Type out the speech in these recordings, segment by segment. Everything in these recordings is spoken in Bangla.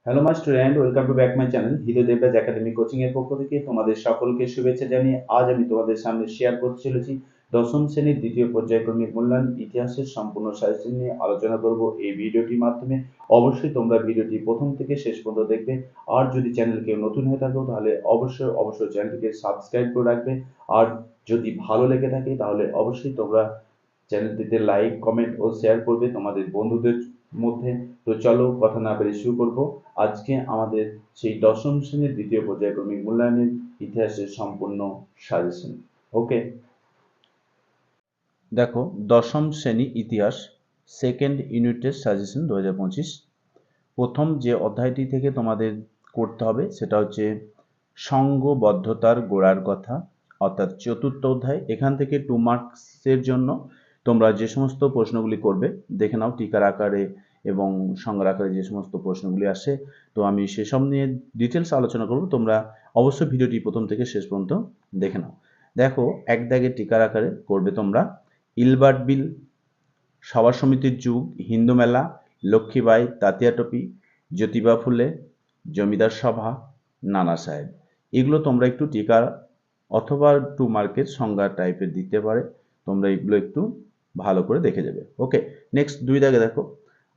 Hello my student, welcome to back my channel hero Debraj academy coaching এর পক্ষ থেকে তোমাদের সকলকে শুভেচ্ছা জানিয়ে আজ আমি তোমাদের সামনে শেয়ার করতে চলেছি দশম শ্রেণীর দ্বিতীয় পর্যায়ক্রমিক মূল্যায়ন ইতিহাসের সম্পূর্ণ সাজেশন নিয়ে আলোচনা করব এই ভিডিওটির মাধ্যমে। অবশ্যই তোমরা ভিডিওটি প্রথম থেকে শেষ পর্যন্ত দেখবে। আর যদি চ্যানেল কেউ নতুন হয়ে থাকো তাহলে অবশ্যই চ্যানেলটিকে সাবস্ক্রাইব করে রাখবে। আর যদি ভালো লেগে থাকে তাহলে অবশ্যই তোমরা চ্যানেলটিতে লাইক, কমেন্ট ও শেয়ার করবে তোমাদের বন্ধুদের মধ্যে। তো চলো কথা না বেরিয়ে শুরু করব আজকে আমাদের সেই দশম শ্রেণীর দ্বিতীয় পর্যায়ক্রমিক মূল্যায়নের ইতিহাসের সম্পূর্ণ সাজেশন। ওকে, দেখো দশম শ্রেণী ইতিহাস সেকেন্ড ইউনিটের সাজেশন 2025। প্রথম যে অধ্যায়টি থেকে তোমাদের করতে হবে সেটা হচ্ছে সংঘবদ্ধতার গোড়ার কথা, অর্থাৎ চতুর্থ অধ্যায়। এখান থেকে 2 মার্কসের জন্য তোমরা যে সমস্ত প্রশ্নগুলি করবে দেখে নাও টিকার আকারে এবং সংজ্ঞার আকারে যে সমস্ত প্রশ্নগুলি আসে। তো আমি সেসব নিয়ে ডিটেলস আলোচনা করব, তোমরা অবশ্যই ভিডিওটি প্রথম থেকে শেষ পর্যন্ত দেখে নাও। দেখো, এক দাগে টিকার আকারে করবে তোমরা ইলবার্ট বিল, সভা সমিতির যুগ, হিন্দু মেলা, লক্ষ্মীবাঈ, তাতিয়া টুপি, জ্যোতিবা ফুলে, জমিদার সভা, নানা সাহেব। এগুলো তোমরা একটু টিকা অথবা 2 মার্কের সংজ্ঞা টাইপের দিতে পারে, তোমরা এগুলো একটু ভালো করে দেখে যাবে। ওকে, নেক্সট 2 দাগে দেখো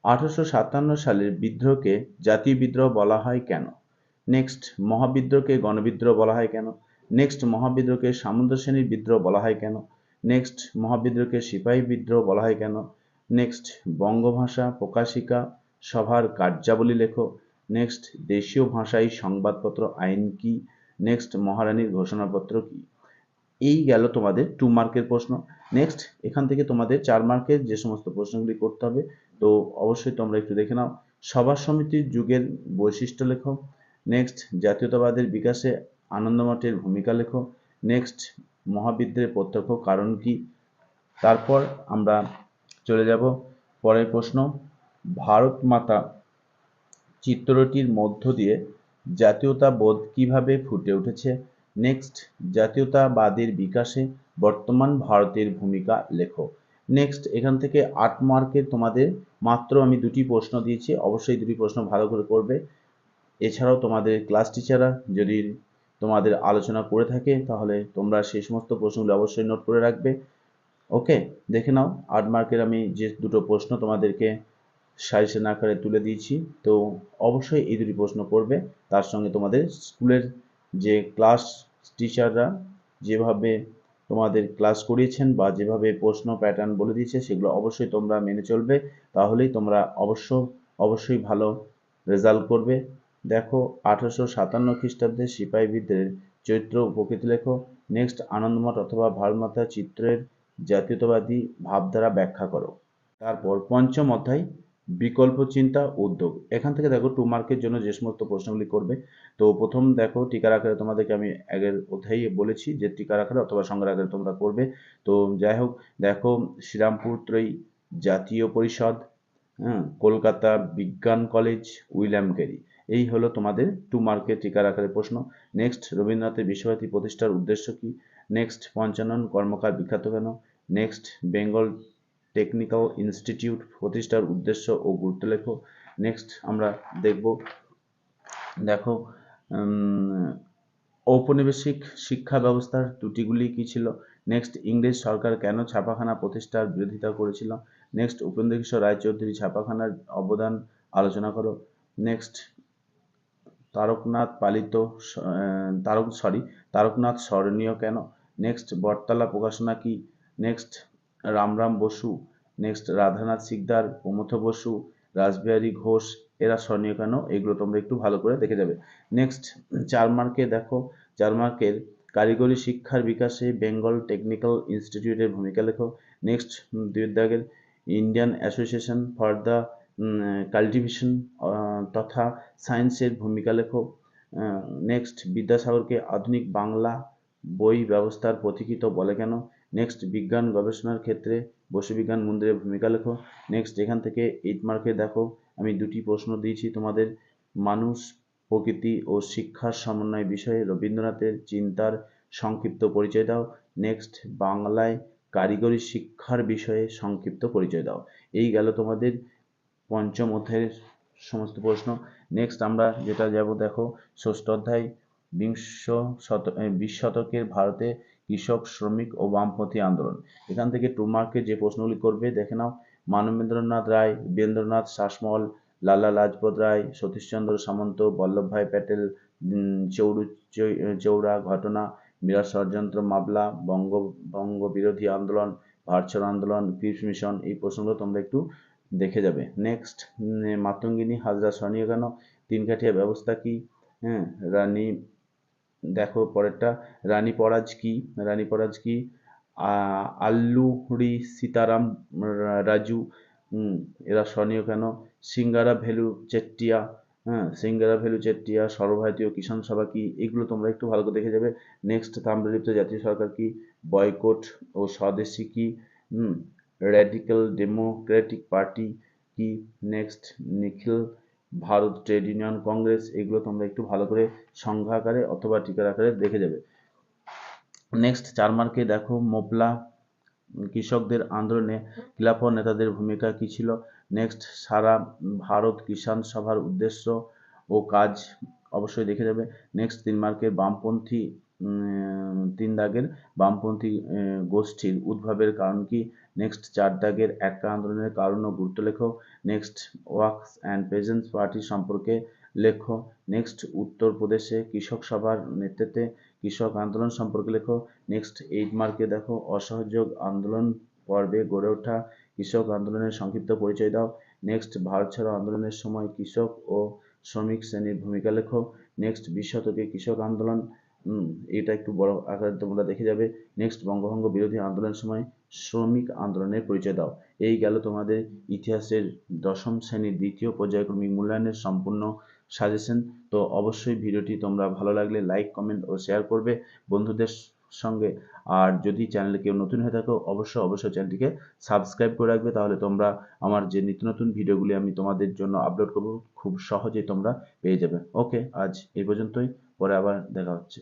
1857 সালের বিদ্রোহকে জাতীয় বিদ্রোহ বলা হয় কেন? নেক্সট, মহাবিদ্রোহকে গণবিদ্রোহ বলা হয় কেন? নেক্সট, মহাবিদ্রোহকে সামন্ত শ্রেণীর বিদ্রোহ বলা হয় কেন? নেক্সট, মহাবিদ্রোহকে সিপাহী বিদ্রোহ বলা হয় কেন? নেক্সট, বঙ্গভাষা প্রকাশিকা সভার কার্যাবলী লেখো। নেক্সট, দেশীয় ভাষায় সংবাদপত্র আইন কি? নেক্সট, মহারানীর ঘোষণাপত্র কি? এই গেল তোমাদের 2 মার্কের প্রশ্ন। নেক্সট, এখান থেকে তোমাদের 4 মার্কের যে সমস্ত প্রশ্নগুলি করতে হবে, তো অবশ্যই তোমরা একটু দেখে নাও। সভা সমিতির যুগের বৈশিষ্ট্য লেখো। নেক্সট, জাতীয়তাবাদের বিকাশে আনন্দমঠের ভূমিকা লেখো। নেক্সট, মহাবিদ্রোহের প্রত্যক্ষ কারণ কি? তারপর আমরা চলে যাব পরের প্রশ্ন, ভারত মাতা চিত্রটির মধ্য দিয়ে জাতীয়তাবোধ কিভাবে ফুটে উঠেছে? নেক্সট, জাতীয়তাবাদের বিকাশে বর্তমান ভারতের ভূমিকা লেখো। নেক্সট, এখান থেকে 8 মার্কের তোমাদের মাত্র আমি 2টি প্রশ্ন দিয়েছি, অবশ্যই 2টি প্রশ্ন ভালো করে করবে। এছাড়াও তোমাদের ক্লাস টিচাররা যদি তোমাদের আলোচনা করে থাকে তাহলে তোমরা সেই সমস্ত প্রশ্নগুলো অবশ্যই নোট করে রাখবে। ওকে, দেখে নাও 8 মার্কের আমি যে 2টো প্রশ্ন তোমাদেরকে সাজেশন আকারে তুলে দিয়েছি। তো অবশ্যই এই 2টি প্রশ্ন করবে। তার সঙ্গে তোমাদের স্কুলের যে ক্লাস টিচাররা যেভাবে তোমাদের ক্লাস করিয়েছেন বা যেভাবে প্রশ্ন প্যাটার্ন বলে দিয়েছে সেগুলো অবশ্যই তোমরা মেনে চলবে, তাহলেই তোমরা অবশ্যই ভালো রেজাল্ট করবে। দেখো, 1857 খ্রিস্টাব্দে সিপাহী বিদ্রোহের চরিত্র ও প্রকৃতি লেখো। নেক্সট, আনন্দমঠ অথবা ভারতমাতা চিত্রের জাতীয়তাবাদী ভাবধারা ব্যাখ্যা করো। তারপর পঞ্চম অধ্যায় বিকল্প চিন্তা উদ্যোগ। এখান থেকে দেখো 2 মার্কের জন্য যে সমস্ত প্রশ্নগুলি করবে। তো প্রথম দেখো টিকার আকারে তোমাদেরকে আমি আগের অধ্যায়ে বলেছি যে টিকার আকারে অথবা সংজ্ঞার আকারে তোমরা করবে। তো যাই হোক, দেখো শ্রীরামপুর ত্রয়ী জাতীয় পরিষদ, কলকাতা বিজ্ঞান কলেজ, উইলিয়াম ক্যারি। এই হলো তোমাদের 2 মার্কের টিকার আকারে প্রশ্ন। নেক্সট, রবীন্দ্রনাথের বিশ্বভারতী প্রতিষ্ঠার উদ্দেশ্য কি? নেক্সট, পঞ্চানন কর্মকার বিখ্যাত কেন? নেক্সট, বেঙ্গল টেকনিক্যাল ইনস্টিটিউট প্রতিষ্ঠার উদ্দেশ্য ও গুরুত্ব লেখো। নেক্সট আমরা দেখব, দেখো ঔপনিবেশিক শিক্ষা ব্যবস্থার ত্রুটিগুলি কী ছিল? নেক্সট, ইংরেজ সরকার কেন ছাপাখানা প্রতিষ্ঠার বিরোধিতা করেছিল? নেক্সট, উপেন্দ্রকিশোর রায়চৌধুরী ছাপাখানার অবদান আলোচনা করো। নেক্সট, তারকনাথ পালিত তারকনাথ স্মরণীয় কেন? নেক্সট, বটতলা প্রকাশনা কি? নেক্সট, রামরাম বসু, নেক্সট, রাধানাথ সিকদার, প্রমথ বসু, রাসবিহারী ঘোষ এরা স্মরণীয় কেন? এগুলো তোমরা একটু ভালো করে দেখে যাবে। নেক্সট, 4 মার্কে দেখো 4 মার্কের কারিগরি শিক্ষার বিকাশে বেঙ্গল টেকনিক্যাল ইনস্টিটিউটের ভূমিকা লেখো। নেক্সট, 2 দাগের Indian association for the cultivation তথা সায়েন্সের ভূমিকা লেখো। নেক্সট, বিদ্যাসাগরকে আধুনিক বাংলা বই ব্যবস্থার পথিকৃৎ বলে কেন? নেক্সট, বিজ্ঞান গবেষণার ক্ষেত্রে বসু বিজ্ঞান মন্দিরের ভূমিকা লেখো। নেক্সট, এখান থেকে 8 মার্কে দেখো আমি 2টি প্রশ্ন দিয়েছি তোমাদের, মানুষ প্রকৃতি ও শিক্ষার সমন্বয় বিষয়ে রবীন্দ্রনাথের চিন্তার সংক্ষিপ্ত পরিচয় দাও। নেক্সট, বাংলায় কারিগরি শিক্ষার বিষয়ে সংক্ষিপ্ত পরিচয় দাও। এই গেল তোমাদের পঞ্চম অধ্যায়ের সমস্ত প্রশ্ন। নেক্সট আমরা যেটা যাব দেখো ষষ্ঠ অধ্যায় বিশ শতকের ভারতে কৃষক, শ্রমিক ও বামপন্থী আন্দোলন। এখান থেকে 2 মার্কের যে প্রশ্নগুলি করবে দেখে নাও। মানবেন্দ্রনাথ রায়, বীরেন্দ্রনাথ শাসমল, লালা লাজপত রায়, সতীশচন্দ্র সামন্ত, বল্লভভাই প্যাটেল, চৌরা ঘটনা, মিরাট ষড়যন্ত্র মামলা, বঙ্গ বিরোধী আন্দোলন, ভারত ছাড়ো আন্দোলন, ক্রিপ্স মিশন, এই প্রশ্নগুলো তোমরা একটু দেখে যাবে। নেক্সট মাতঙ্গিনী হাজরা স্মরণীয় কেন, তিনকাঠিয়া ব্যবস্থা কি, হ্যাঁ, রানী, দেখো পরেরটা রানী পরাজ কি, রানী পরাজ কি, আল্লুরি সীতারাম রাজু, এরা স্মরণীয় কেন, সিঙ্গারা ভেলু চেট্টিয়া, হ্যাঁ, সিঙ্গারা ভেলু চেট্টিয়া, সর্বভারতীয় কিষাণ সভা কি, এগুলো তোমরা একটু ভালো করে দেখে যাবে। নেক্সট তাম্রলিপ্ত জাতীয় সরকার কি, বয়কট ও স্বদেশী কি, র্যাডিক্যাল ডেমোক্রেটিক পার্টি কি, নেক্সট নিখিল ভারত ট্রেড ইউনিয়ন কংগ্রেস, এগুলো তোমরা একটু ভালো করে সংজ্ঞা আকারে অথবা টিকার আকারে দেখে যাবে। নেক্সট 4 মার্কে দেখো মোপলা কৃষকদের আন্দোলনে খিলাফত নেতাদের ভূমিকা কি ছিল। নেক্সট সারা ভারত কিষাণ সভার উদ্দেশ্য ও কাজ অবশ্যই দেখে যাবে। নেক্সট 3 মার্কের বামপন্থী 3 দাগের বামপন্থী গোষ্ঠীর উদ্ভবের কারণ কি। নেক্সট 4 দাগের একটা আন্দোলনের কারণ ও গুরুত্ব লেখো। Next works and peasants party সম্পর্কে লেখো। নেক্সট উত্তরপ্রদেশে কৃষক সভার নেতৃত্বে কৃষক আন্দোলন সম্পর্কে লেখো। নেক্সট 8 মার্কে দেখো অসহযোগ আন্দোলন পর্বে গড়ে ওঠা কৃষক আন্দোলনের সংক্ষিপ্ত পরিচয় দাও। নেক্সট ভারত ছাড়ো আন্দোলনের সময় কৃষক ও শ্রমিক শ্রেণীর ভূমিকা লেখো। নেক্সট 20 শতকে কৃষক আন্দোলন, এটা একটু বড় আকারে তোমরা দেখে যাবে। নেক্সট বঙ্গভঙ্গ বিরোধী আন্দোলনের সময় শ্রমিক আন্দোলনের পরিচয় দাও। এই গেল তোমাদের ইতিহাসের 10ম শ্রেণীর দ্বিতীয় পর্যায়ক্রমিক মূল্যায়নের সম্পূর্ণ সাজেশন। তো অবশ্যই ভিডিওটি তোমরা ভালো লাগলে লাইক, কমেন্ট ও শেয়ার করবে বন্ধুদের সঙ্গে। আর যদি চ্যানেলে কেউ নতুন হয়ে থাকো অবশ্যই চ্যানেলটিকে সাবস্ক্রাইব করে রাখবে, তাহলে তোমরা আমার যে নিত্য নতুন ভিডিওগুলি আমি তোমাদের জন্য আপলোড করব খুব সহজেই তোমরা পেয়ে যাবে। ওকে, আজ এই পর্যন্তই, পরে আবার দেখা হচ্ছে।